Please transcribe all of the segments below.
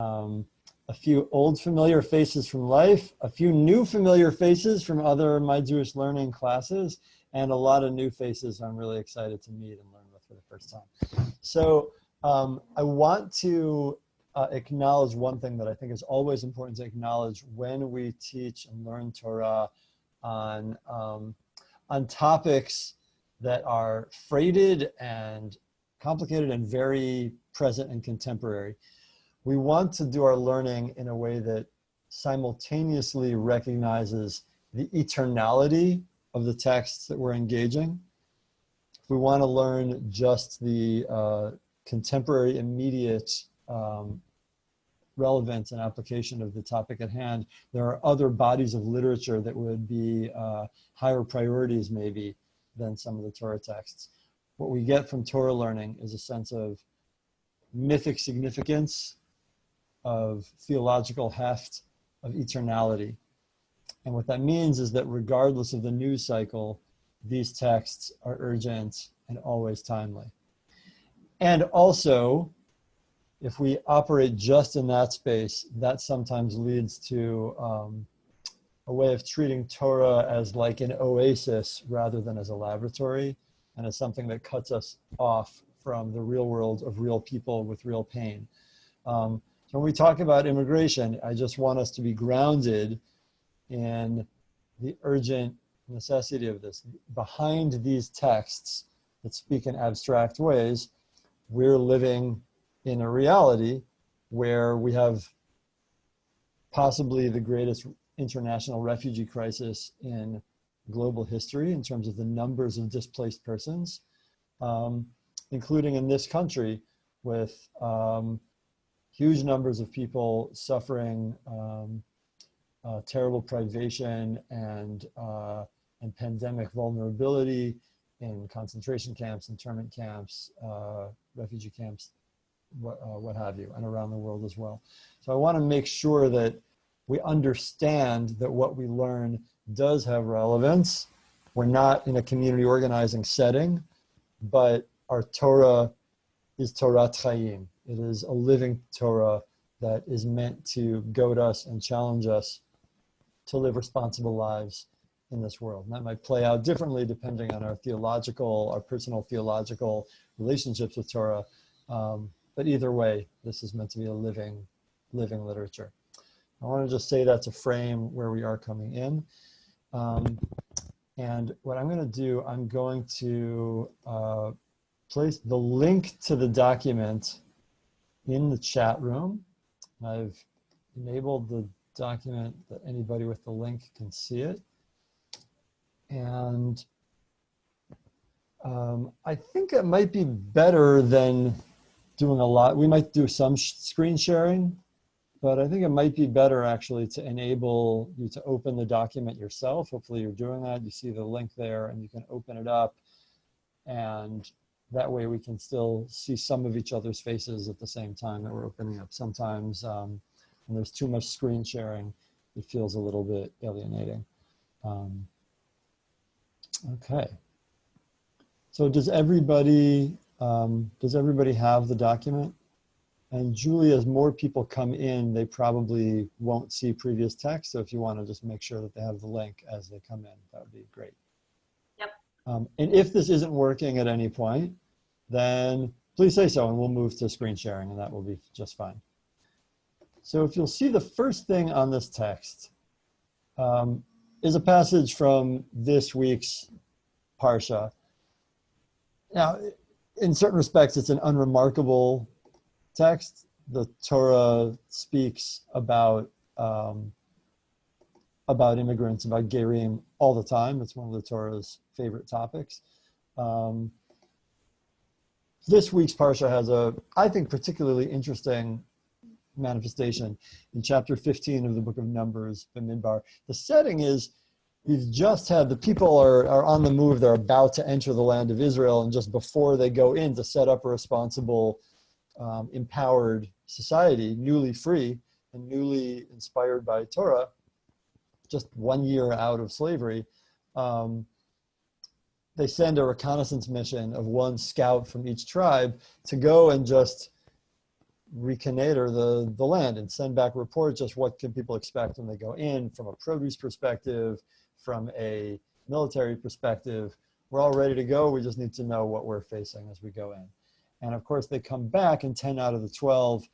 a few old familiar faces from life, a few new familiar faces from other My Jewish Learning classes, and a lot of new faces I'm really excited to meet and learn with for the first time. So I want to acknowledge one thing that I think is always important to acknowledge when we teach and learn Torah on topics that are freighted and complicated and very present and contemporary. We want to do our learning in a way that simultaneously recognizes the eternality of the texts that we're engaging. If we want to learn just the contemporary, immediate relevance and application of the topic at hand, there are other bodies of literature that would be higher priorities maybe than some of the Torah texts. What we get from Torah learning is a sense of mythic significance, of theological heft, of eternality. And what that means is that regardless of the news cycle, these texts are urgent and always timely. And also, if we operate just in that space, that sometimes leads to a way of treating Torah as like an oasis rather than as a laboratory, and as something that cuts us off from the real world of real people with real pain. So when we talk about immigration, I just want us to be grounded in the urgent necessity of this. Behind these texts that speak in abstract ways, we're living in a reality where we have possibly the greatest international refugee crisis in global history in terms of the numbers of displaced persons, including in this country with huge numbers of people suffering terrible privation and pandemic vulnerability in concentration camps, internment camps, refugee camps, what have you, and around the world as well. So I want to make sure that we understand that what we learn does have relevance. We're not in a community organizing setting, but our Torah is Torah Chaim. It is a living Torah that is meant to goad us and challenge us to live responsible lives in this world. And that might play out differently depending on our personal theological relationships with Torah. But either way, this is meant to be a living literature. I want to just say that's a frame where we are coming in. And what I'm going to do, I'm going to place the link to the document in the chat room. I've enabled the document that anybody with the link can see it. And I think it might be better than doing a lot. We might do some screen sharing, but I think it might be better actually to enable you to open the document yourself. Hopefully you're doing that. You see the link there and you can open it up, and that way we can still see some of each other's faces at the same time that we're opening up. Sometimes when there's too much screen sharing, it feels a little bit alienating. Okay. So does everybody have the document? And Julie, as more people come in, they probably won't see previous text. So if you want to just make sure that they have the link as they come in, that would be great. Yep. And if this isn't working at any point, then please say so and we'll move to screen sharing and that will be just fine. So if you'll see, the first thing on this text is a passage from this week's Parsha. Now, in certain respects, it's an unremarkable text. The Torah speaks about immigrants, about gerim all the time. It's one of the Torah's favorite topics. This week's Parsha has a, I think, particularly interesting manifestation in chapter 15 of the Book of Numbers, Bamidbar. The setting is, we've just had, the people are on the move, they're about to enter the land of Israel, and just before they go in to set up a responsible, empowered society, newly free and newly inspired by Torah, just 1 year out of slavery, they send a reconnaissance mission of one scout from each tribe to go and just reconnoiter the land and send back reports, just what can people expect when they go in from a produce perspective, from a military perspective. We're all ready to go. We just need to know what we're facing as we go in. And of course, they come back, and 10 out of the 12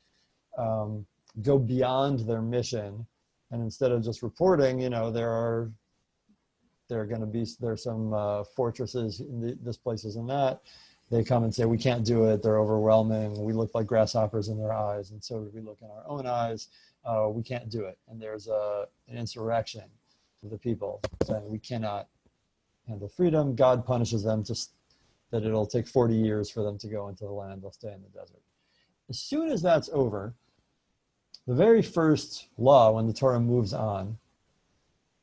go beyond their mission. And instead of just reporting, you know, there's some fortresses in this place and that. They come and say, we can't do it. They're overwhelming. We look like grasshoppers in their eyes. And so do we look in our own eyes. We can't do it. And there's an insurrection of the people saying we cannot handle freedom. God punishes them, just that it'll take 40 years for them to go into the land. They'll stay in the desert. As soon as that's over, the very first law when the Torah moves on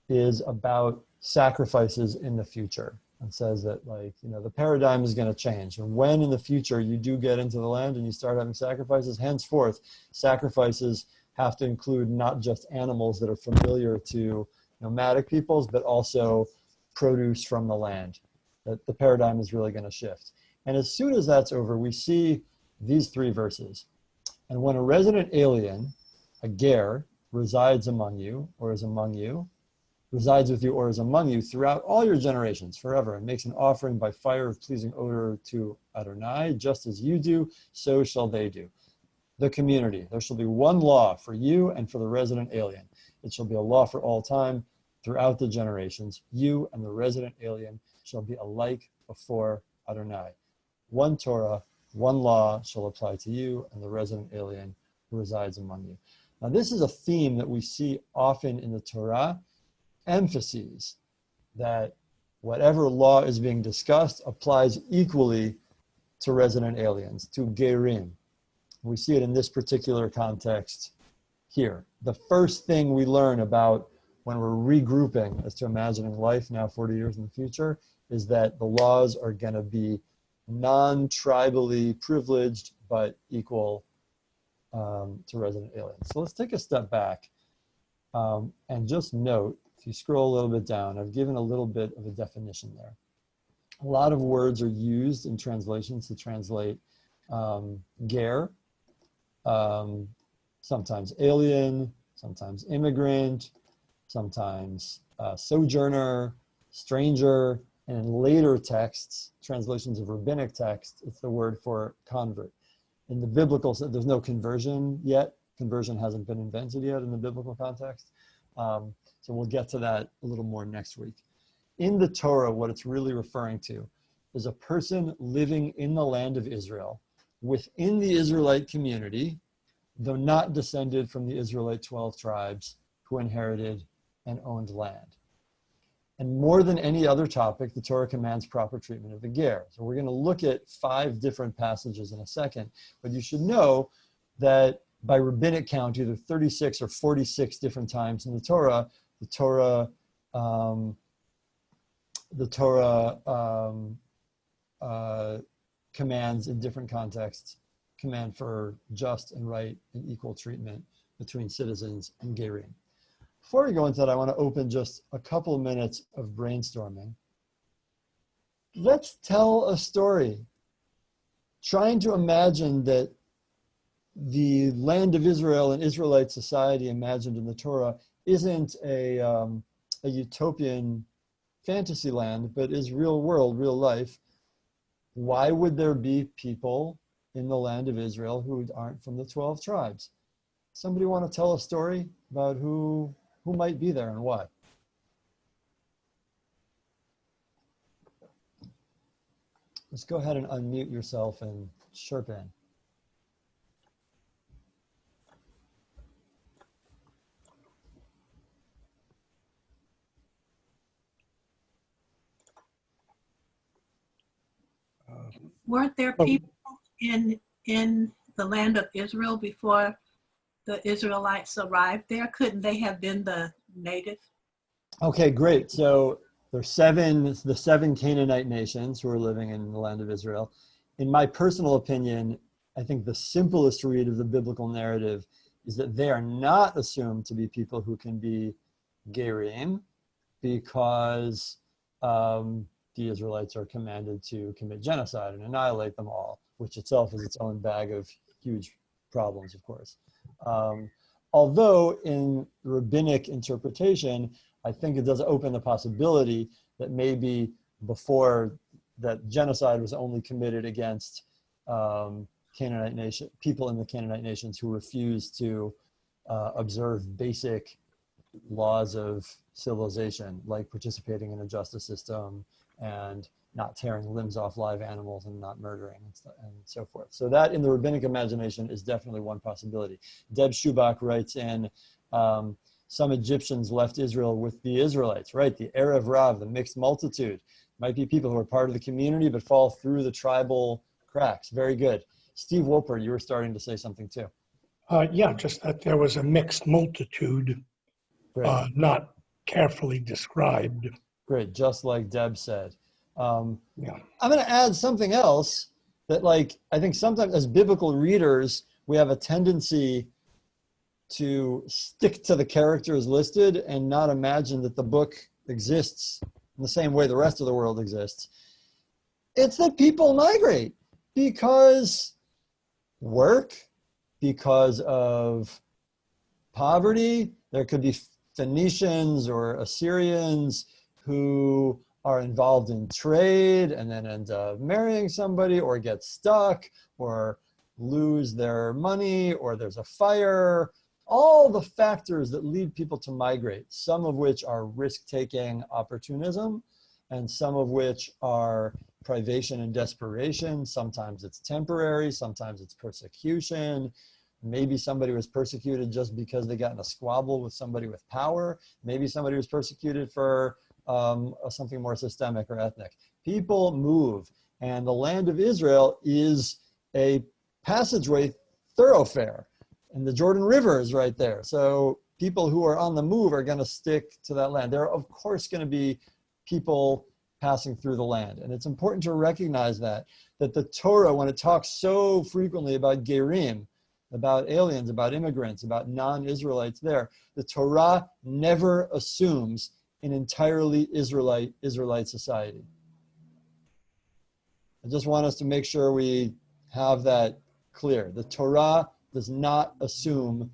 is about sacrifices in the future, and says that, like, you know, the paradigm is going to change. And when in the future you do get into the land and you start having sacrifices, henceforth, sacrifices have to include not just animals that are familiar to nomadic peoples, but also produce from the land. That the paradigm is really going to shift. And as soon as that's over, we see these 3 verses. And when a resident alien, a ger, resides among you, or is among you, resides with you or is among you throughout all your generations forever, and makes an offering by fire of pleasing odor to Adonai, just as you do, so shall they do. The community, there shall be one law for you and for the resident alien. It shall be a law for all time throughout the generations. You and the resident alien shall be alike before Adonai. One Torah, one law shall apply to you and the resident alien who resides among you. Now, this is a theme that we see often in the Torah, emphases that whatever law is being discussed applies equally to resident aliens, to gerim. We see it in this particular context here. The first thing we learn about when we're regrouping as to imagining life now 40 years in the future is that the laws are going to be non-tribally privileged but equal to resident aliens. So let's take a step back and just note, if you scroll a little bit down, I've given a little bit of a definition there. A lot of words are used in translations to translate ger, sometimes alien, sometimes immigrant, sometimes sojourner, stranger, and in later texts, translations of rabbinic texts, it's the word for convert. In the biblical, there's no conversion yet. Conversion hasn't been invented yet in the biblical context. So we'll get to that a little more next week. In the Torah, what it's really referring to is a person living in the land of Israel, within the Israelite community, though not descended from the Israelite 12 tribes who inherited and owned land. And more than any other topic, the Torah commands proper treatment of the ger. So we're going to look at 5 different passages in a second, but you should know that by rabbinic count, either 36 or 46 different times in the Torah commands in different contexts, command for just and right and equal treatment between citizens and gerim. Before we go into that, I want to open just a couple of minutes of brainstorming. Let's tell a story. Trying to imagine that the land of Israel and Israelite society imagined in the Torah isn't a utopian fantasy land, but is real world, real life. Why would there be people in the land of Israel who aren't from the 12 tribes? Somebody want to tell a story about who might be there and why? Let's go ahead and unmute yourself and chirp in. Weren't there people in the land of Israel before the Israelites arrived there? Couldn't they have been the native? Okay, great. So there's the 7 Canaanite nations who are living in the land of Israel. In my personal opinion, I think the simplest read of the biblical narrative is that they are not assumed to be people who can be gerim, because the Israelites are commanded to commit genocide and annihilate them all, which itself is its own bag of huge problems, of course. Although in rabbinic interpretation, I think it does open the possibility that maybe before that genocide was only committed against Canaanite nation, people in the Canaanite nations who refused to observe basic laws of civilization, like participating in a justice system and not tearing limbs off live animals and not murdering and so forth. So that in the rabbinic imagination is definitely one possibility. Deb Shubak writes in, some Egyptians left Israel with the Israelites, right? The Erev Rav, the mixed multitude. Might be people who are part of the community but fall through the tribal cracks. Very good. Steve Wolper, you were starting to say something too. Yeah, just that there was a mixed multitude, not carefully described. Great, just like Deb said. Yeah. I'm going to add something else that, like, I think sometimes as biblical readers, we have a tendency to stick to the characters listed and not imagine that the book exists in the same way the rest of the world exists. It's that people migrate because work, because of poverty. There could be Phoenicians or Assyrians who are involved in trade and then end up marrying somebody or get stuck or lose their money or there's a fire. All the factors that lead people to migrate, some of which are risk-taking opportunism and some of which are privation and desperation. Sometimes it's temporary, sometimes it's persecution. Maybe somebody was persecuted just because they got in a squabble with somebody with power. Maybe somebody was persecuted for something more systemic or ethnic. People move, and the land of Israel is a passageway thoroughfare, and the Jordan River is right there. So people who are on the move are going to stick to that land. There are, of course, going to be people passing through the land, and it's important to recognize that the Torah, when it talks so frequently about gerim, about aliens, about immigrants, about non-Israelites there, the Torah never assumes an entirely Israelite society. I just want us to make sure we have that clear. The Torah does not assume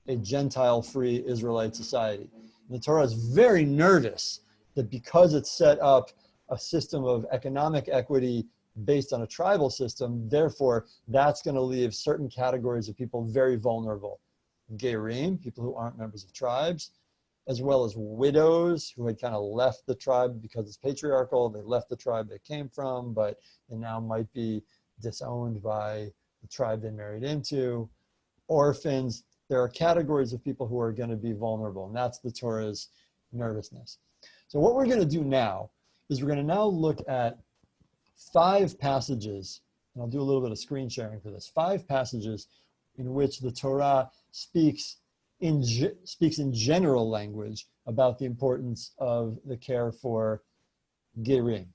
a Gentile-free Israelite society. And the Torah is very nervous that because it's set up a system of economic equity based on a tribal system, therefore that's going to leave certain categories of people very vulnerable. Gerim, people who aren't members of tribes, as well as widows who had kind of left the tribe because it's patriarchal. They left the tribe they came from, but they now might be disowned by the tribe they married into. Orphans. There are categories of people who are going to be vulnerable, and that's the Torah's nervousness. So what we're going to do now is we're going to now look at 5 passages, and I'll do a little bit of screen sharing for this, 5 passages in which the Torah speaks in general language about the importance of the care for gerim.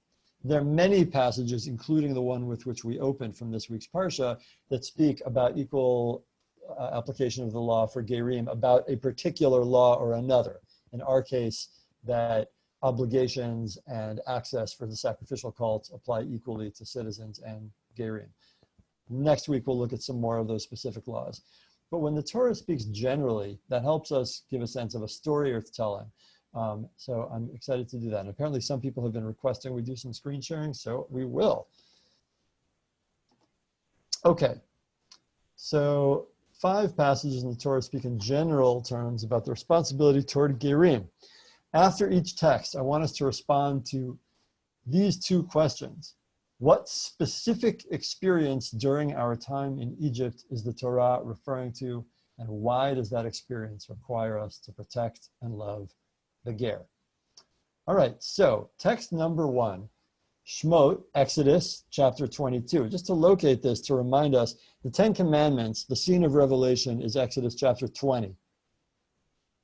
There are many passages, including the one with which we opened from this week's Parsha, that speak about equal application of the law for gerim, about a particular law or another. In our case, that obligations and access for the sacrificial cults apply equally to citizens and gerim. Next week, we'll look at some more of those specific laws. But when the Torah speaks generally, that helps us give a sense of a story worth telling. So I'm excited to do that. And apparently some people have been requesting we do some screen sharing, so we will. Okay, so 5 passages in the Torah speak in general terms about the responsibility toward gerim. After each text, I want us to respond to these 2 questions. What specific experience during our time in Egypt is the Torah referring to, and why does that experience require us to protect and love the ger? All right, so text number 1, Shmot, Exodus, chapter 22. Just to locate this, to remind us, the 10 Commandments, the scene of Revelation is Exodus chapter 20.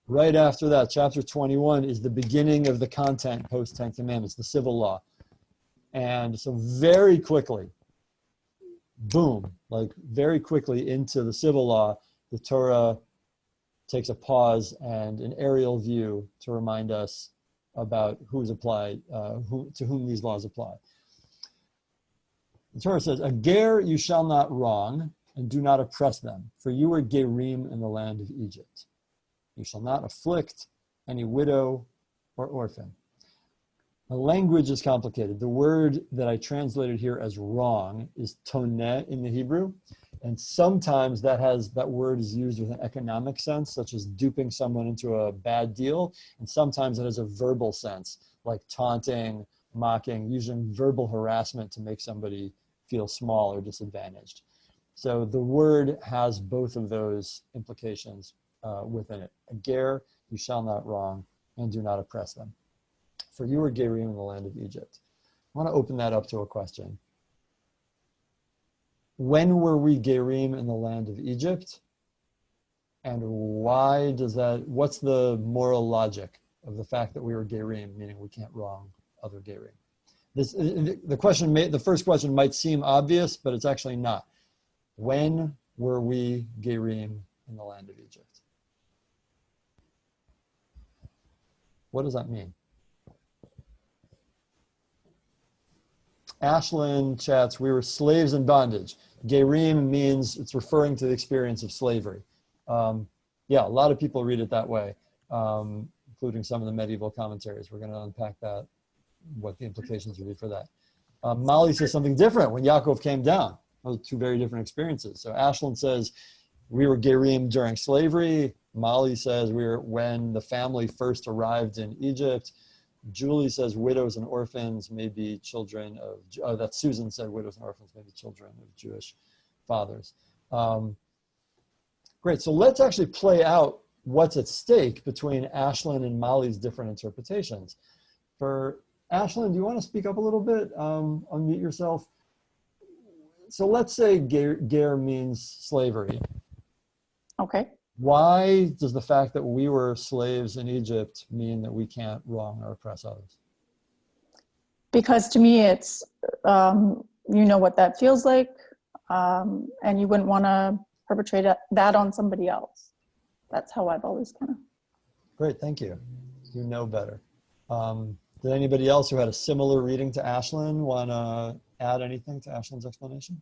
Right after that, chapter 21 is the beginning of the content post 10 Commandments, the civil law. And so very quickly, boom, like very quickly into the civil law, the Torah takes a pause and an aerial view to remind us about who's applied, to whom these laws apply. The Torah says, a ger you shall not wrong, and do not oppress them, for you were gerim in the land of Egypt. You shall not afflict any widow or orphan. The language is complicated. The word that I translated here as wrong is toneh in the Hebrew. And sometimes that word is used with an economic sense, such as duping someone into a bad deal. And sometimes it has a verbal sense, like taunting, mocking, using verbal harassment to make somebody feel small or disadvantaged. So the word has both of those implications within it. A ger, you shall not wrong, and do not oppress them. For you were gerim in the land of Egypt. I want to open that up to a question. When were we gerim in the land of Egypt? And why does that, what's the moral logic of the fact that we were gerim, meaning we can't wrong other gerim? The first question might seem obvious, but it's actually not. When were we gerim in the land of Egypt? What does that mean? Ashlyn chats, we were slaves in bondage. Gerim means it's referring to the experience of slavery. Yeah, a lot of people read it that way, including some of the medieval commentaries. We're going to unpack that, what the implications would be for that. Molly says something different. When Yaakov came down, those are two very different experiences. So Ashlyn says we were gerim during slavery. Molly says we were when the family first arrived in Egypt. Julie says widows and orphans may be children of, that Susan said widows and orphans may be children of Jewish fathers. Great, so let's actually play out what's at stake between Ashlyn and Molly's different interpretations. For Ashlyn, do you want to speak up a little bit? Unmute yourself. So let's say ger means slavery. Okay. Why does the fact that we were slaves in Egypt mean that we can't wrong or oppress others? Because to me, it's, you know what that feels like, and you wouldn't want to perpetrate that on somebody else. That's how I've always kind of. Great, thank you. You know better. Did anybody else who had a similar reading to Ashlyn want to add anything to Ashlyn's explanation?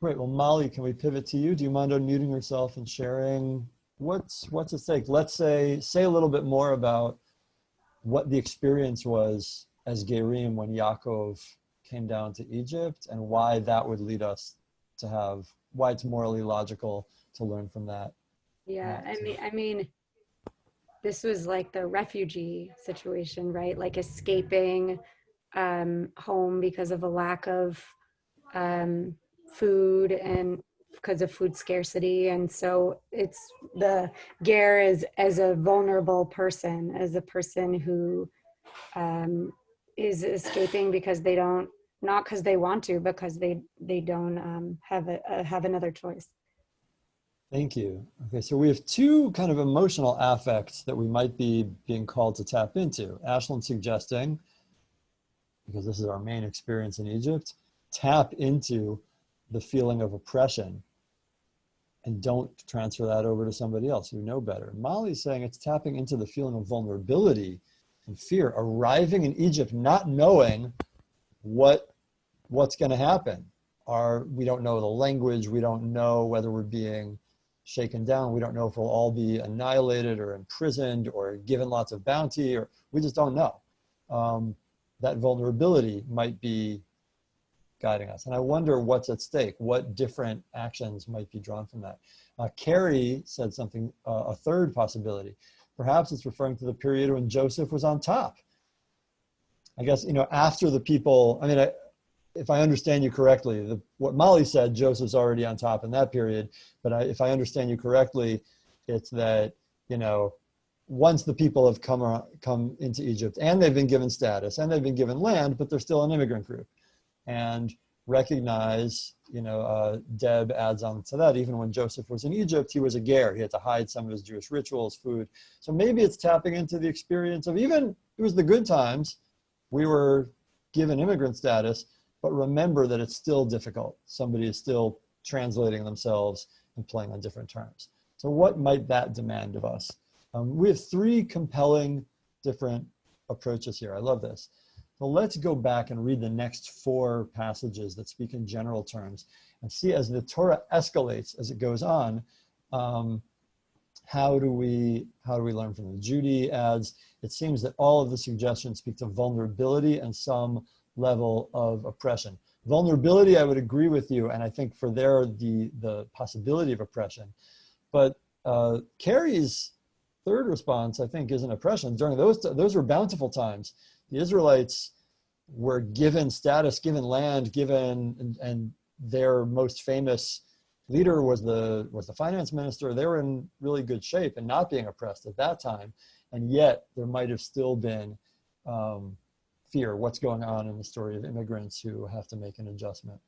Great. Well, Molly, can we pivot to you? Do you mind unmuting yourself and sharing what's at stake? Let's say a little bit more about what the experience was as gerim when Yaakov came down to Egypt and why that would lead us to have, why it's morally logical to learn from that. Yeah, I mean, this was like the refugee situation, right? Like escaping home because of a lack of food and because of food scarcity. And so it's the ger is as a vulnerable person, as a person who is escaping because they don't, not because they want to, because they don't have another choice. Thank you. Okay, so we have two kind of emotional affects that we might be being called to tap into. Ashlyn suggesting, because this is our main experience in Egypt, tap into the feeling of oppression and don't transfer that over to somebody else who know better. Molly's saying it's tapping into the feeling of vulnerability and fear, arriving in Egypt not knowing what's going to happen. We don't know the language, we don't know whether we're being shaken down, we don't know if we'll all be annihilated or imprisoned or given lots of bounty, or we just don't know. That vulnerability might be guiding us. And I wonder what's at stake, what different actions might be drawn from that. Carrie said something, a third possibility. Perhaps it's referring to the period when Joseph was on top. I guess, after the people, if I understand you correctly, what Molly said, Joseph's already on top in that period. But if I understand you correctly, it's that, once the people have come into Egypt and they've been given status and they've been given land, but they're still an immigrant group. And recognize, Deb adds on to that, even when Joseph was in Egypt, he was a ger. He had to hide some of his Jewish rituals, food. So maybe it's tapping into the experience of even, it was the good times, we were given immigrant status, but remember that it's still difficult. Somebody is still translating themselves and playing on different terms. So what might that demand of us? We have three compelling different approaches here. I love this. Well, let's go back and read the next 4 passages that speak in general terms and see as the Torah escalates as it goes on, how do we learn from them? Judy adds, it seems that all of the suggestions speak to vulnerability and some level of oppression. Vulnerability, I would agree with you, and I think for there the possibility of oppression. But Carrie's third response, I think, is an oppression. During those were bountiful times. The Israelites were given status, given land, and their most famous leader was the finance minister. They were in really good shape and not being oppressed at that time. And yet there might have still been fear. What's going on in the story of immigrants who have to make an adjustment.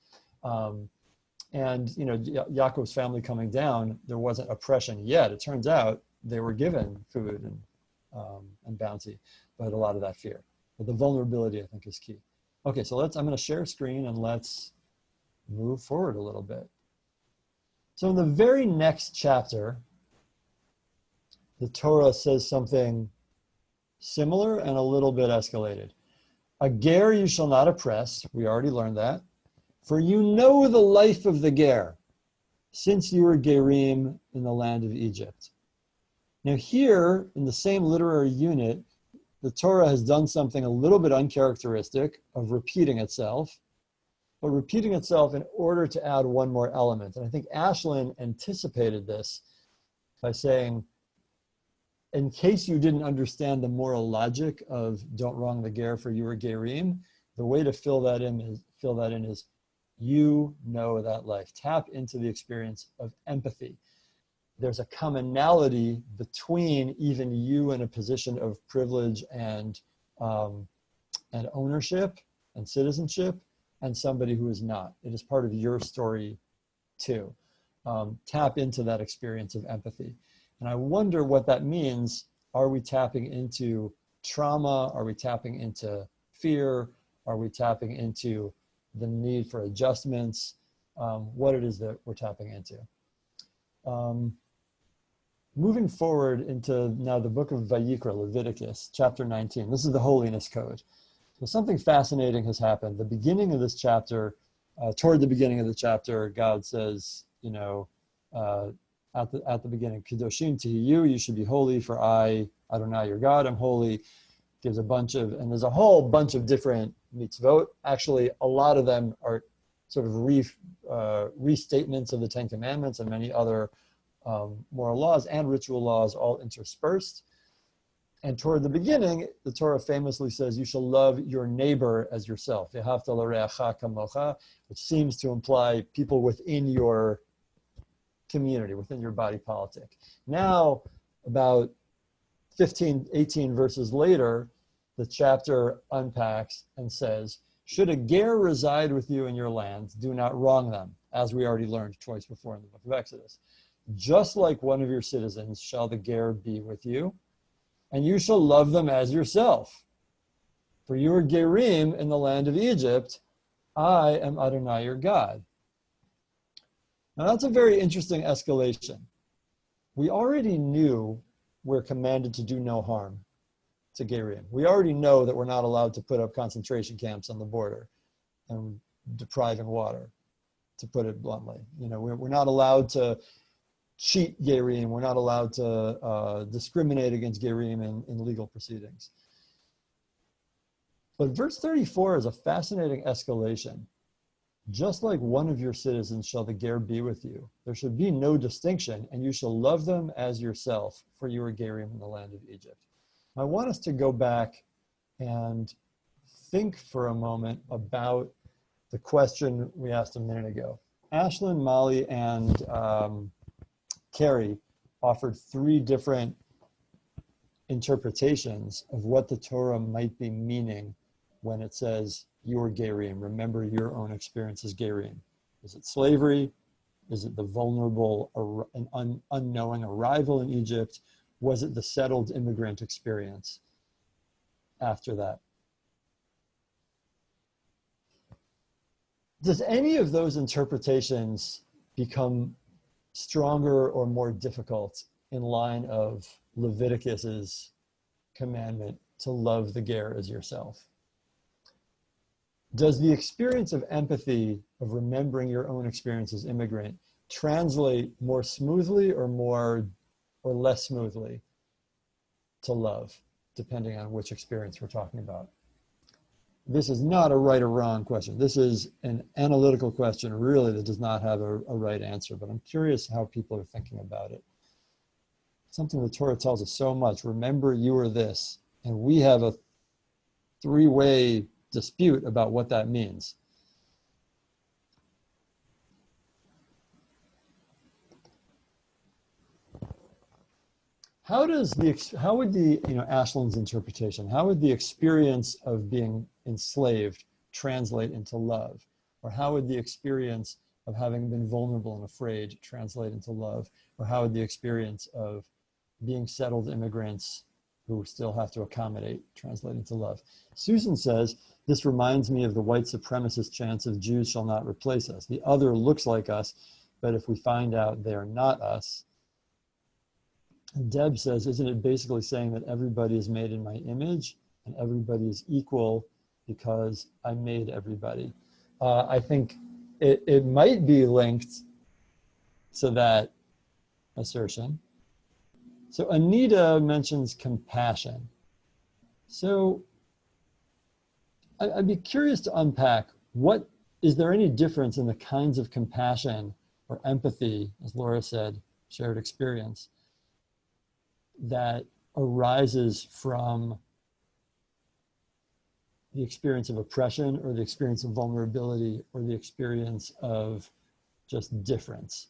And you know, Yaakov's family coming down, there wasn't oppression yet. It turns out they were given food and bounty, but a lot of that fear. But the vulnerability, I think, is key. Okay, so I'm going to share screen and let's move forward a little bit. So in the very next chapter, the Torah says something similar and a little bit escalated. A ger you shall not oppress. We already learned that. For you know the life of the ger, since you were gerim in the land of Egypt. Now here, in the same literary unit, the Torah has done something a little bit uncharacteristic of repeating itself, but repeating itself in order to add one more element. And I think Ashlyn anticipated this by saying, in case you didn't understand the moral logic of don't wrong the ger for you were gerim, the way to fill that in is you know that life. Tap into the experience of empathy. There's a commonality between even you in a position of privilege and ownership and citizenship and somebody who is not. It is part of your story too. Tap into that experience of empathy. And I wonder what that means. Are we tapping into trauma? Are we tapping into fear? Are we tapping into the need for adjustments? What it is that we're tapping into. Moving forward into now the book of Vayikra, Leviticus, chapter 19. This is the holiness code. So something fascinating has happened. The beginning of this chapter, toward the beginning of the chapter, God says, you know, at the beginning, Kedoshim Tihiyu, you should be holy, for I, Adonai, your God, am holy. Gives a bunch of, and there's a whole bunch of different mitzvot. Actually, a lot of them are sort of restatements of the Ten Commandments and many other moral laws and ritual laws all interspersed. And toward the beginning, the Torah famously says, you shall love your neighbor as yourself, V'ahavta l'reacha kamocha, which seems to imply people within your community, within your body politic. Now, about 15, 18 verses later, the chapter unpacks and says, should a ger reside with you in your land, do not wrong them, as we already learned twice before in the book of Exodus. Just like one of your citizens shall the ger be with you, and you shall love them as yourself. For you are gerim in the land of Egypt. I am Adonai your God. Now that's a very interesting escalation. We already knew we're commanded to do no harm to gerim. We already know that we're not allowed to put up concentration camps on the border and depriving water, to put it bluntly. You know, we're not allowed to cheat gerim. We're not allowed to discriminate against gerim in legal proceedings. But verse 34 is a fascinating escalation. Just like one of your citizens shall the ger be with you. There should be no distinction, and you shall love them as yourself, for you are gerim in the land of Egypt. I want us to go back and think for a moment about the question we asked a minute ago. Ashlyn, Molly, and Carrie offered 3 different interpretations of what the Torah might be meaning when it says, you are gerim, remember your own experience as gerim. Is it slavery? Is it the vulnerable and unknowing arrival in Egypt? Was it the settled immigrant experience after that? Does any of those interpretations become stronger or more difficult in line of Leviticus's commandment to love the ger as yourself? Does the experience of empathy, of remembering your own experience as immigrant, translate more smoothly or less smoothly to love, depending on which experience we're talking about? This is not a right or wrong question. This is an analytical question, really, that does not have a right answer, but I'm curious how people are thinking about it. Something the Torah tells us so much: remember you are this, and we have a three-way dispute about what that means. How would Ashland's interpretation, how would the experience of being enslaved translate into love? Or how would the experience of having been vulnerable and afraid translate into love? Or how would the experience of being settled immigrants who still have to accommodate translate into love? Susan says, this reminds me of the white supremacist chants of Jews shall not replace us. The other looks like us, but if we find out they're not us. And Deb says, isn't it basically saying that everybody is made in my image and everybody is equal because I made everybody? I think it might be linked to that assertion. So Anita mentions compassion. So I'd be curious to unpack, is there any difference in the kinds of compassion or empathy, as Laura said, shared experience, that arises from the experience of oppression or the experience of vulnerability or the experience of just difference?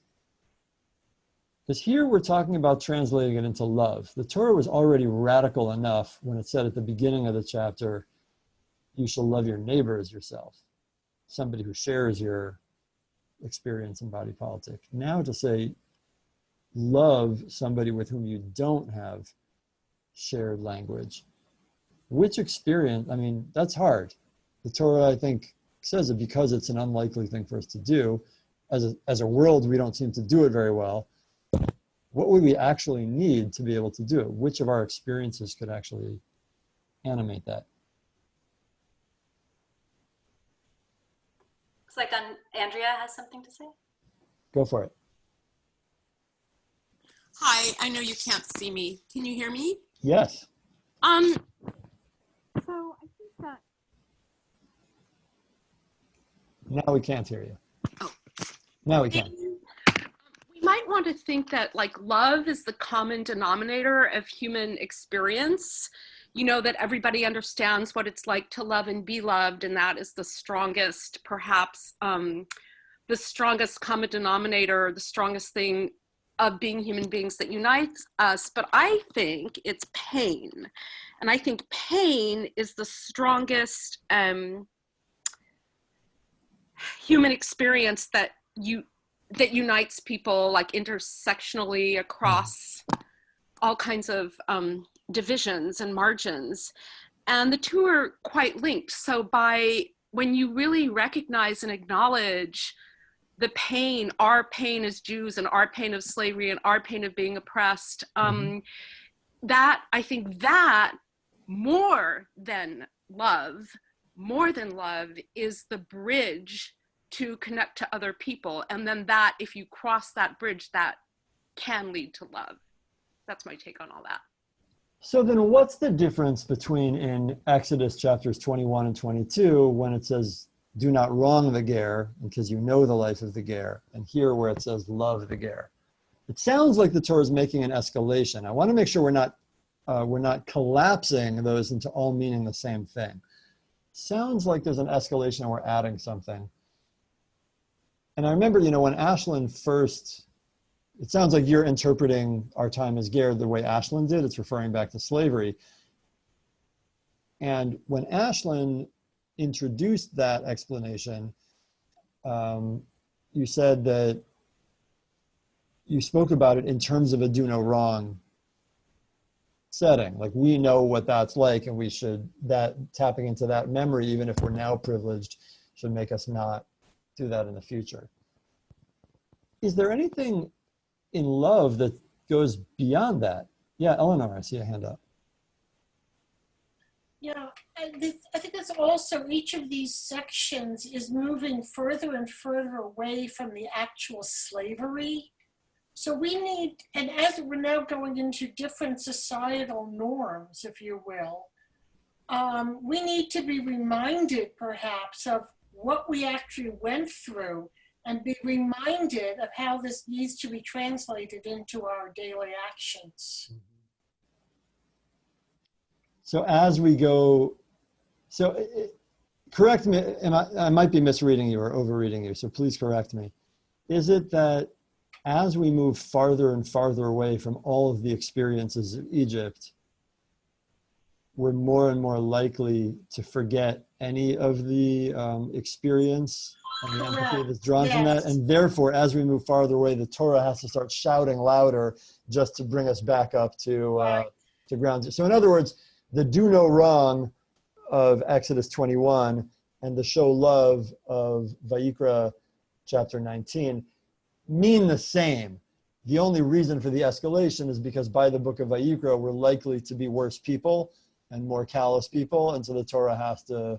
Because here we're talking about translating it into love. The Torah was already radical enough when it said at the beginning of the chapter, you shall love your neighbor as yourself, somebody who shares your experience in body politic. Now to say, love somebody with whom you don't have shared language. Which experience, I mean, that's hard. The Torah, I think, says it because it's an unlikely thing for us to do. As a world, we don't seem to do it very well. What would we actually need to be able to do it? Which of our experiences could actually animate that? Looks like Andrea has something to say. Go for it. Hi, I know you can't see me. Can you hear me? Yes. So I think that Now we can't hear you. Oh. Now we can. We might want to think that like love is the common denominator of human experience. You know, that everybody understands what it's like to love and be loved, and that is the strongest, perhaps the strongest common denominator, the strongest thing of being human beings that unites us. But I think it's pain. And I think pain is the strongest human experience that unites people, like intersectionally across all kinds of divisions and margins. And the two are quite linked. So when you really recognize and acknowledge the pain, our pain as Jews and our pain of slavery and our pain of being oppressed, that, I think that more than love is the bridge to connect to other people. And then that, if you cross that bridge, that can lead to love. That's my take on all that. So then what's the difference between in Exodus chapters 21 and 22 when it says, do not wrong the ger because you know the life of the ger, and here where it says love the ger? It sounds like the Torah is making an escalation. I want to make sure we're not collapsing those into all meaning the same thing. Sounds like there's an escalation and we're adding something. And I remember, when Ashland first, it sounds like you're interpreting our time as ger the way Ashland did. It's referring back to slavery. And when Ashland introduced that explanation, you said that you spoke about it in terms of a do no wrong setting. Like, we know what that's like, and tapping into that memory, even if we're now privileged, should make us not do that in the future. Is there anything in love that goes beyond that? Yeah, Eleanor, I see a hand up. Yeah, I think that's also each of these sections is moving further and further away from the actual slavery. So we need, and as we're now going into different societal norms, if you will, we need to be reminded perhaps of what we actually went through and be reminded of how this needs to be translated into our daily actions. So as we go, correct me, I might be misreading you or overreading you, so please correct me. Is it that as we move farther and farther away from all of the experiences of Egypt, we're more and more likely to forget any of the experience and the empathy that's drawn from that? And therefore, as we move farther away, the Torah has to start shouting louder just to bring us back up to ground. So in other words, the do no wrong of Exodus 21 and the show love of Vayikra chapter 19 mean the same. The only reason for the escalation is because by the book of Vayikra, we're likely to be worse people and more callous people. And so the Torah has to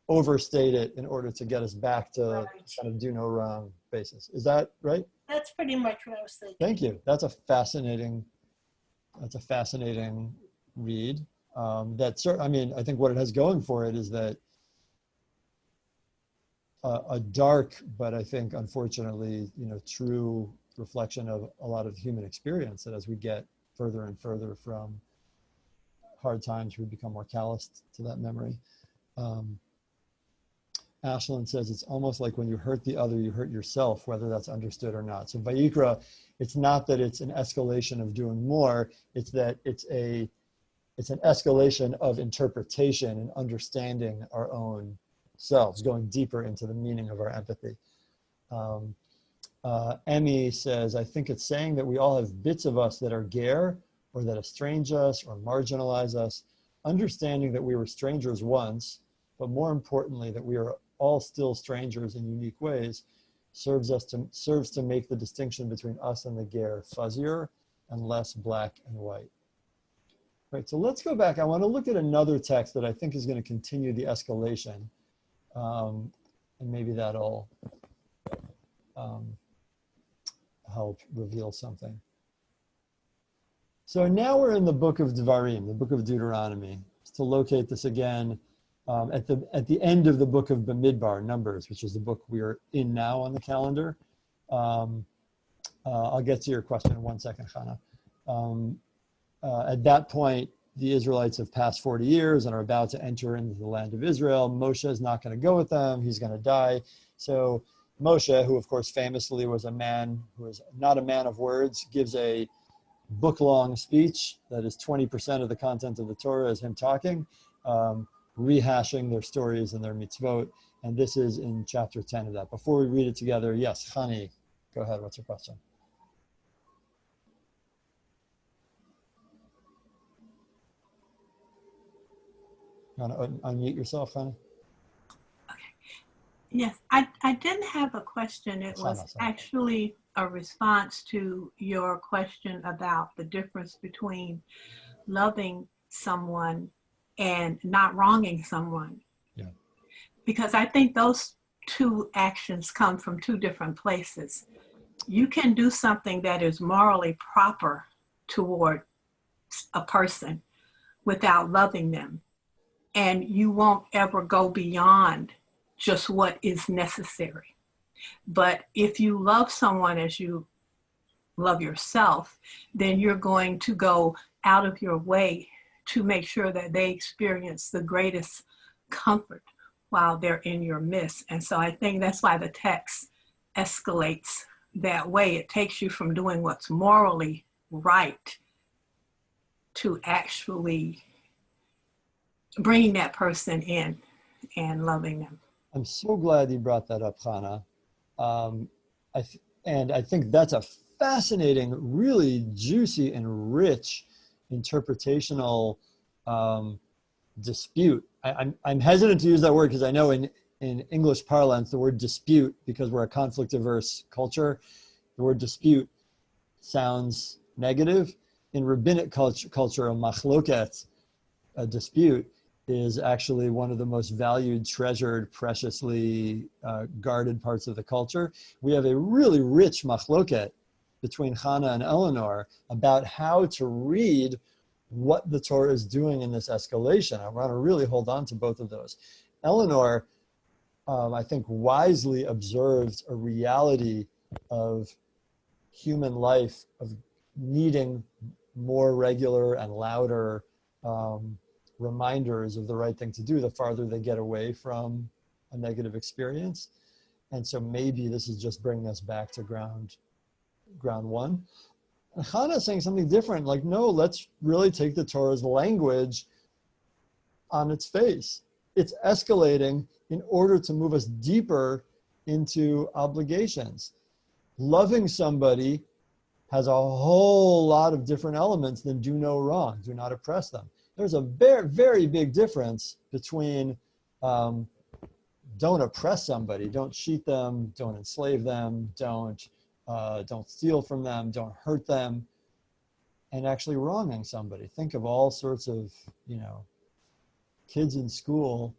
overstate it in order to get us back to kind of do no wrong basis. Is that right? That's pretty much what I was thinking. Thank you. That's a fascinating read. I think what it has going for it is that a dark, but I think unfortunately, true reflection of a lot of human experience, that as we get further and further from hard times, we become more calloused to that memory. Ashlyn says, it's almost like when you hurt the other, you hurt yourself, whether that's understood or not. So Vayikra, it's not that it's an escalation of doing more, it's that it's an escalation of interpretation and understanding our own selves, going deeper into the meaning of our empathy. Emmy says, I think it's saying that we all have bits of us that are ger, or that estrange us or marginalize us, understanding that we were strangers once, but more importantly, that we are all still strangers in unique ways, serves to make the distinction between us and the ger fuzzier and less black and white. Right, so let's go back. I want to look at another text that I think is going to continue the escalation, and maybe that'll help reveal something. So now we're in the book of Devarim, the book of Deuteronomy. To locate this again, at the end of the book of Bamidbar, Numbers, which is the book we are in now on the calendar. I'll get to your question in 1 second, Chana. At that point, the Israelites have passed 40 years and are about to enter into the land of Israel. Moshe is not going to go with them. He's going to die. So Moshe, who of course famously was a man who was not a man of words, gives a book-long speech that is 20% of the content of the Torah is him talking, rehashing their stories and their mitzvot. And this is in chapter 10 of that. Before we read it together, yes, Hani, go ahead. What's your question? You want to unmute yourself, Hani? Okay. Yes, I didn't have a question. It was actually a response to your question about the difference between loving someone and not wronging someone. Yeah. Because I think those two actions come from two different places. You can do something that is morally proper toward a person without loving them, and you won't ever go beyond just what is necessary. But if you love someone as you love yourself, then you're going to go out of your way to make sure that they experience the greatest comfort while they're in your midst. And so I think that's why the text escalates that way. It takes you from doing what's morally right to actually bringing that person in and loving them. I'm so glad you brought that up, Hannah. And I think that's a fascinating, really juicy and rich interpretational dispute. I'm hesitant to use that word because I know in English parlance, the word dispute, because we're a conflict averse culture, the word dispute sounds negative. In rabbinic culture, a machloket, a dispute, is actually one of the most valued, treasured, preciously guarded parts of the culture. We have a really rich machloket between Hannah and Eleanor about how to read what the Torah is doing in this escalation. I want to really hold on to both of those. Eleanor, I think, wisely observed a reality of human life, of needing more regular and louder reminders of the right thing to do the farther they get away from a negative experience. And so maybe this is just bringing us back to ground one. And Hannah is saying something different, like, no, let's really take the Torah's language on its face. It's escalating in order to move us deeper into obligations. Loving somebody has a whole lot of different elements than do no wrong, do not oppress them. There's a very, very big difference between don't oppress somebody, don't cheat them, don't enslave them, don't steal from them, don't hurt them, and actually wronging somebody. Think of all sorts of, kids in school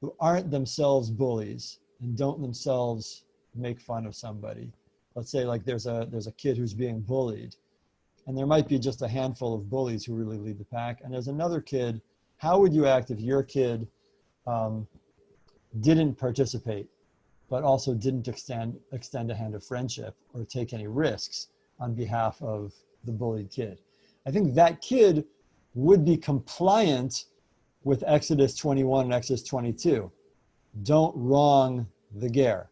who aren't themselves bullies and don't themselves make fun of somebody. Let's say like there's a kid who's being bullied, and there might be just a handful of bullies who really lead the pack, and there's another kid. How would you act if your kid didn't participate, but also didn't extend a hand of friendship or take any risks on behalf of the bullied kid? I think that kid would be compliant with Exodus 21 and Exodus 22. Don't wrong the ger.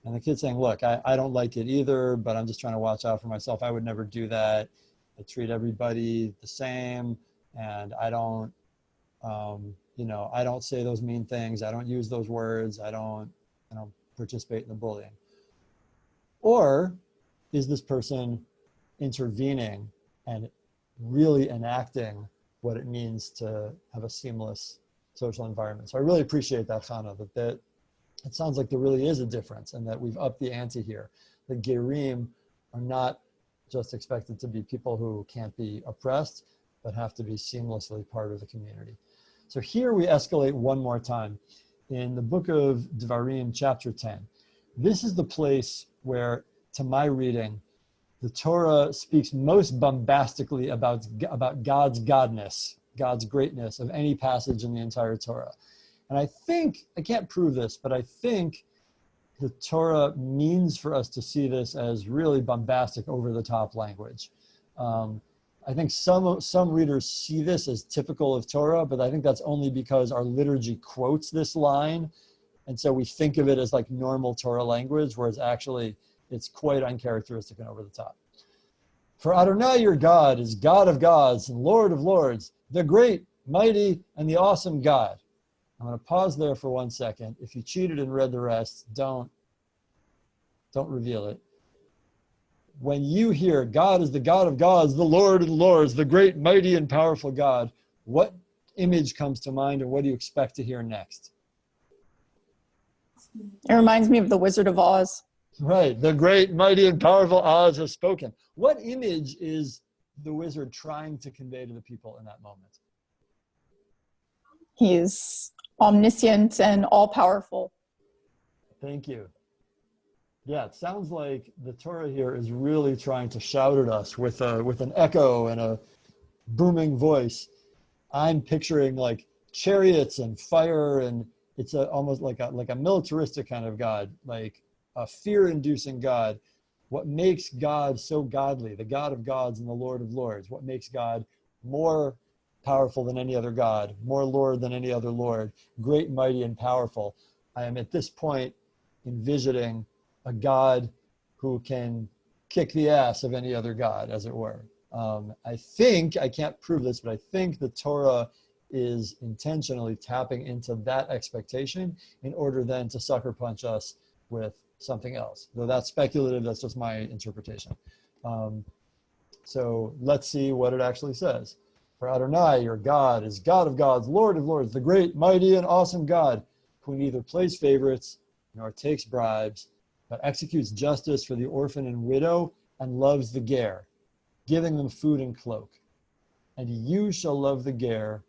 And the kid's saying, look, I don't like it either, but I'm just trying to watch out for myself. I would never do that. I treat everybody the same, and I don't say those mean things. I don't use those words. I don't participate in the bullying. Or is this person intervening and really enacting what it means to have a seamless social environment? So I really appreciate that, Hannah, that it sounds like there really is a difference and that we've upped the ante here. The gerim are not just expected to be people who can't be oppressed, but have to be seamlessly part of the community. So here we escalate one more time. In the Book of Devarim, chapter 10, this is the place where, to my reading, the Torah speaks most bombastically about God's godness, God's greatness of any passage in the entire Torah. And I think, I can't prove this, but I think the Torah means for us to see this as really bombastic, over-the-top language. I think some readers see this as typical of Torah, but I think that's only because our liturgy quotes this line. And so we think of it as like normal Torah language, whereas actually it's quite uncharacteristic and over the top. For Adonai your God is God of gods and Lord of lords, the great, mighty, and the awesome God. I'm going to pause there for 1 second. If you cheated and read the rest, don't reveal it. When you hear God is the God of gods, the Lord of lords, the great, mighty, and powerful God, what image comes to mind, and what do you expect to hear next? It reminds me of the Wizard of Oz. Right, the great, mighty, and powerful Oz has spoken. What image is the wizard trying to convey to the people in that moment? He is omniscient and all-powerful. Thank you. Yeah, it sounds like the Torah here is really trying to shout at us with an echo and a booming voice. I'm picturing like chariots and fire, and it's almost like a militaristic kind of God, like a fear-inducing God. What makes God so godly, the God of gods and the Lord of lords? What makes God more powerful than any other God, more Lord than any other Lord, great, mighty, and powerful? I am at this point envisioning a God who can kick the ass of any other God, as it were. I think, I can't prove this, but I think the Torah is intentionally tapping into that expectation in order then to sucker punch us with something else. Though that's speculative, that's just my interpretation. So let's see what it actually says. For Adonai, your God, is God of gods, Lord of lords, the great, mighty, and awesome God, who neither plays favorites nor takes bribes, but executes justice for the orphan and widow and loves the ger, giving them food and cloak. And you shall love the ger,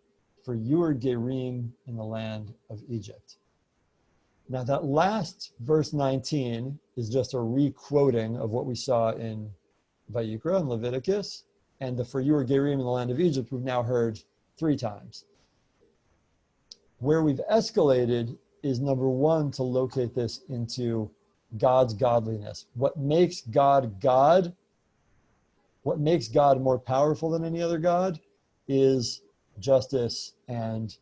for you are gerim in the land of Egypt. Now that last verse 19 is just a re-quoting of what we saw in Vayikra and Leviticus, and the for you are gerim in the land of Egypt we've now heard 3 times. Where we've escalated is, number one, to locate this into God's godliness. What makes God God, what makes God more powerful than any other God, is justice and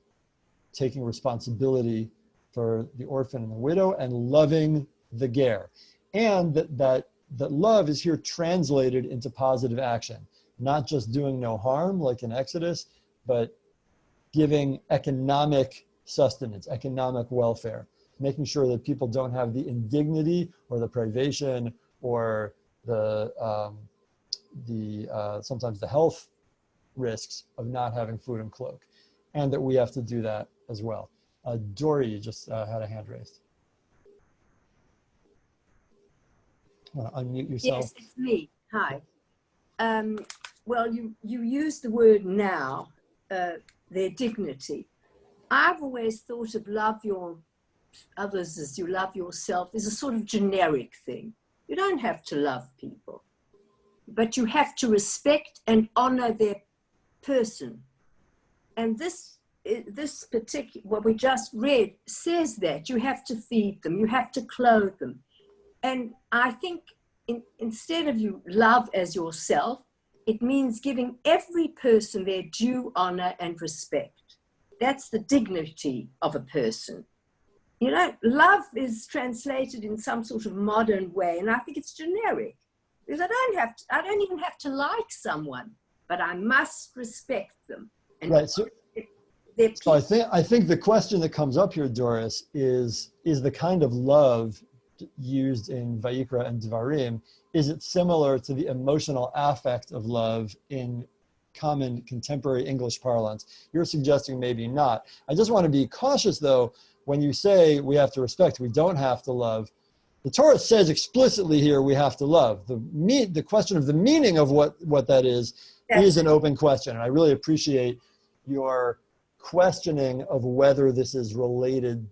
taking responsibility for the orphan and the widow and loving the ger. And that love is here translated into positive action, not just doing no harm like in Exodus, but giving economic sustenance, economic welfare, making sure that people don't have the indignity or the privation or the sometimes the health risks of not having food and cloak, and that we have to do that as well. Dory, you just had a hand raised. Want to unmute yourself? Yes, it's me. Hi. Well, you used the word now, their dignity. I've always thought of love your others as you love yourself is a sort of generic thing. You don't have to love people, but you have to respect and honor their person. And this particular, what we just read, says that you have to feed them, you have to clothe them. And I think instead of you love as yourself, it means giving every person their due honor and respect. That's the dignity of a person. You know, love is translated in some sort of modern way, and I think it's generic. Because I don't even have to like someone, but I must respect them. And right. So I think the question that comes up here, Doris, is the kind of love used in Vayikra and Dvarim, is it similar to the emotional affect of love in common contemporary English parlance? You're suggesting maybe not. I just want to be cautious, though, when you say we have to respect, we don't have to love. The Torah says explicitly here we have to love. The question of the meaning of what that is an open question. And I really appreciate your questioning of whether this is related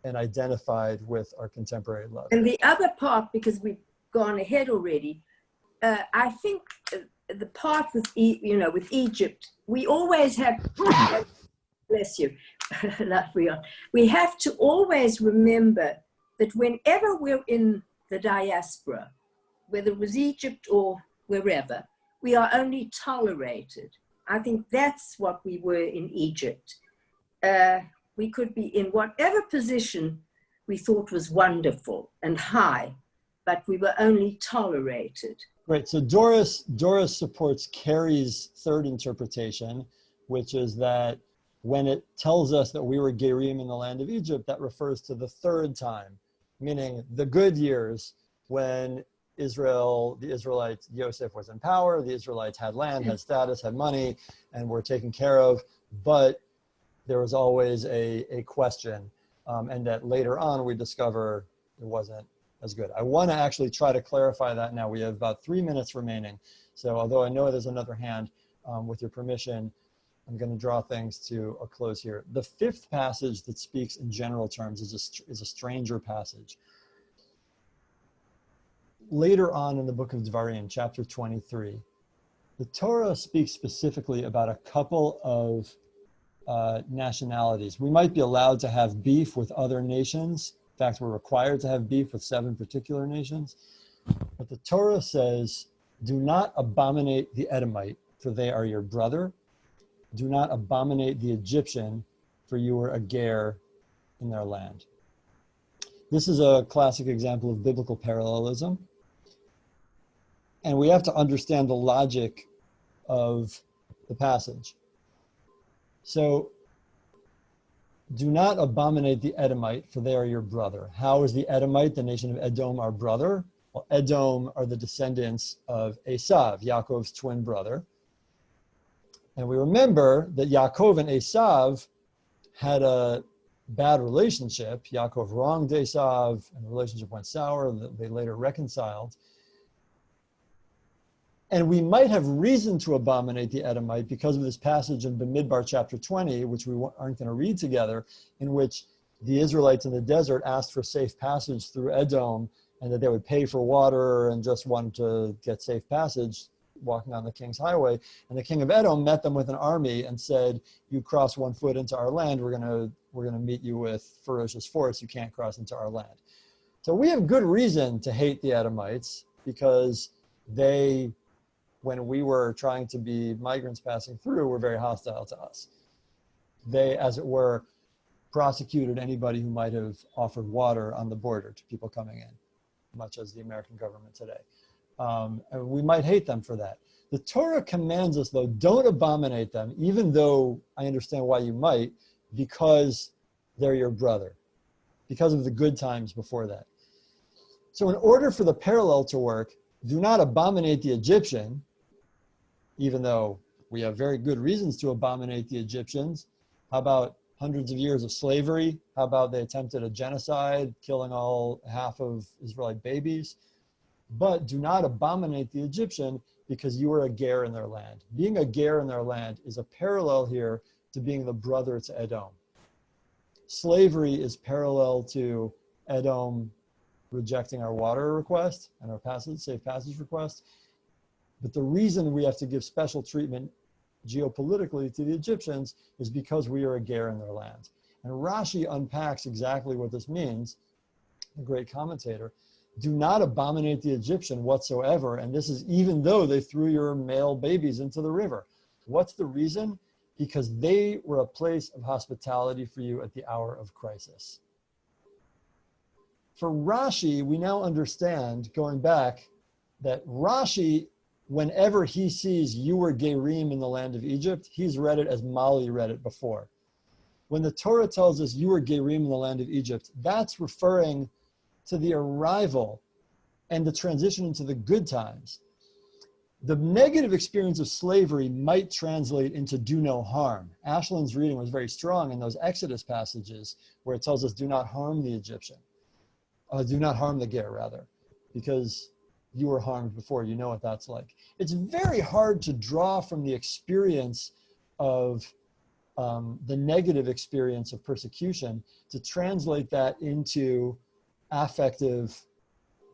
and identified with our contemporary love. And the other part, because we've gone ahead already, I think the part with Egypt, we always have, bless you, we have to always remember that whenever we're in the diaspora, whether it was Egypt or wherever, we are only tolerated. I think that's what we were in Egypt. We could be in whatever position we thought was wonderful and high, but we were only tolerated. Right, so Doris supports Carrie's third interpretation, which is that when it tells us that we were gerim in the land of Egypt, that refers to the third time, meaning the good years when the Israelites, Yosef was in power, the Israelites had land, had status, had money, and were taken care of, but there was always a question, and that later on we discover it wasn't as good. I want to actually try to clarify that now. We have about 3 minutes remaining. So although I know there's another hand, with your permission, I'm going to draw things to a close here. The fifth passage that speaks in general terms is a stranger passage. Later on in the book of Devarim, chapter 23, the Torah speaks specifically about a couple of nationalities. We might be allowed to have beef with other nations. In fact, we're required to have beef with 7 particular nations. But the Torah says, do not abominate the Edomite, for they are your brother. Do not abominate the Egyptian, for you are a ger in their land. This is a classic example of biblical parallelism. And we have to understand the logic of the passage. So, do not abominate the Edomite, for they are your brother. How is the Edomite, the nation of Edom, our brother? Well, Edom are the descendants of Esav, Yaakov's twin brother. And we remember that Yaakov and Esav had a bad relationship. Yaakov wronged Esav, and the relationship went sour. They later reconciled. And we might have reason to abominate the Edomite because of this passage in Bamidbar chapter 20, which we aren't going to read together, in which the Israelites in the desert asked for safe passage through Edom, and that they would pay for water and just wanted to get safe passage walking on the king's highway. And the king of Edom met them with an army and said, you cross 1 foot into our land, we're gonna meet you with ferocious force. You can't cross into our land. So we have good reason to hate the Edomites because they, when we were trying to be migrants passing through, were very hostile to us. They, as it were, prosecuted anybody who might have offered water on the border to people coming in, much as the American government today. And we might hate them for that. The Torah commands us, though, don't abominate them, even though I understand why you might, because they're your brother, because of the good times before that. So in order for the parallel to work, do not abominate the Egyptian, even though we have very good reasons to abominate the Egyptians. How about hundreds of years of slavery? How about they attempted a genocide, killing half of Israelite babies? But do not abominate the Egyptian because you are a ger in their land. Being a ger in their land is a parallel here to being the brother to Edom. Slavery is parallel to Edom rejecting our water request and our safe passage request. But the reason we have to give special treatment geopolitically to the Egyptians is because we are a ger in their land. And Rashi unpacks exactly what this means, a great commentator. Do not abominate the Egyptian whatsoever, and this is even though they threw your male babies into the river. What's the reason? Because they were a place of hospitality for you at the hour of crisis. For Rashi, we now understand, going back, that Rashi, whenever he sees you were gerim in the land of Egypt, he's read it as Mali read it before. When the Torah tells us you were gerim in the land of Egypt, that's referring to the arrival and the transition into the good times. The negative experience of slavery might translate into do no harm. Ashland's reading was very strong in those Exodus passages where it tells us do not harm the Egyptian. Do not harm the ger, rather, because you were harmed before. You know what that's like. It's very hard to draw from the experience of the negative experience of persecution to translate that into affective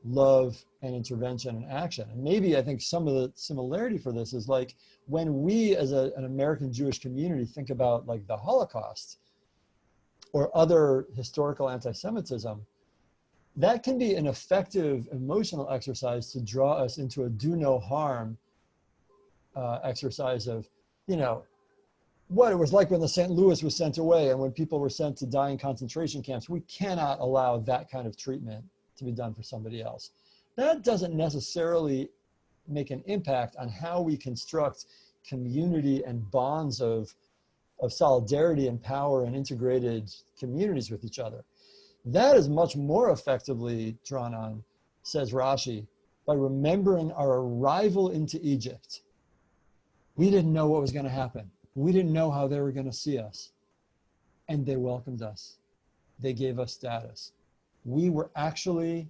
love and intervention and action. And maybe I think some of the similarity for this is like when we as an American Jewish community think about like the Holocaust or other historical anti-Semitism, that can be an effective emotional exercise to draw us into a do no harm exercise of, you know, what it was like when the St. Louis was sent away and when people were sent to die in concentration camps. We cannot allow that kind of treatment to be done for somebody else. That doesn't necessarily make an impact on how we construct community and bonds of solidarity and power and integrated communities with each other. That is much more effectively drawn on, says Rashi, by remembering our arrival into Egypt. We didn't know what was going to happen. We didn't know how they were going to see us. And they welcomed us. They gave us status. We were actually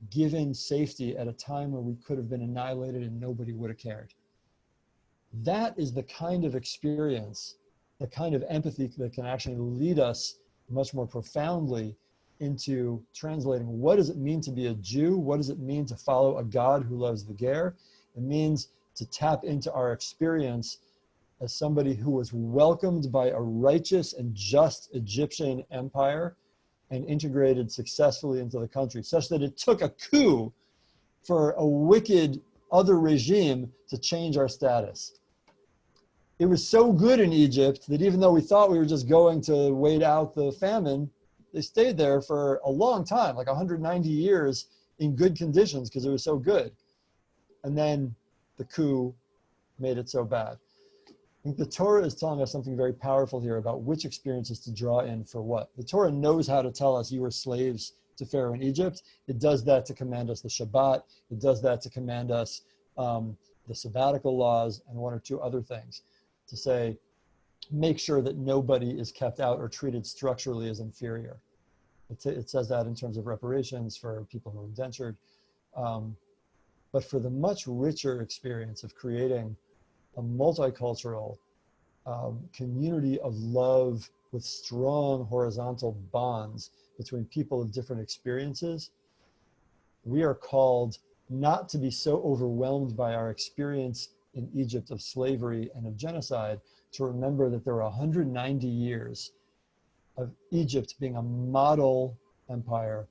given safety at a time where we could have been annihilated and nobody would have cared. That is the kind of experience, the kind of empathy that can actually lead us much more profoundly into translating what does it mean to be a Jew? What does it mean to follow a God who loves the ger? It means to tap into our experience as somebody who was welcomed by a righteous and just Egyptian empire and integrated successfully into the country, such that it took a coup for a wicked other regime to change our status. It was so good in Egypt that even though we thought we were just going to wait out the famine, they stayed there for a long time, like 190 years in good conditions because it was so good. And then the coup made it so bad. I think the Torah is telling us something very powerful here about which experiences to draw in for what. The Torah knows how to tell us you were slaves to Pharaoh in Egypt. It does that to command us the Shabbat. It does that to command us the sabbatical laws and one or two other things. To say, make sure that nobody is kept out or treated structurally as inferior. It says that in terms of reparations for people who are indentured. but for the much richer experience of creating a multicultural community of love with strong horizontal bonds between people of different experiences, we are called not to be so overwhelmed by our experience in Egypt of slavery and of genocide, to remember that there were 190 years of Egypt being a model empire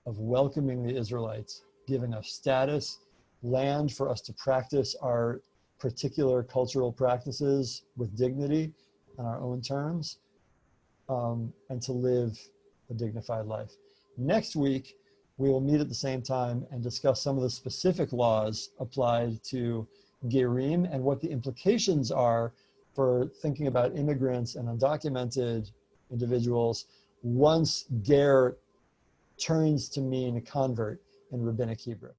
of welcoming the Israelites, giving us status, land for us to practice our particular cultural practices with dignity on our own terms, and to live a dignified life. Next week, we will meet at the same time and discuss some of the specific laws applied to gerim and what the implications are for thinking about immigrants and undocumented individuals once ger turns to mean a convert in Rabbinic Hebrew.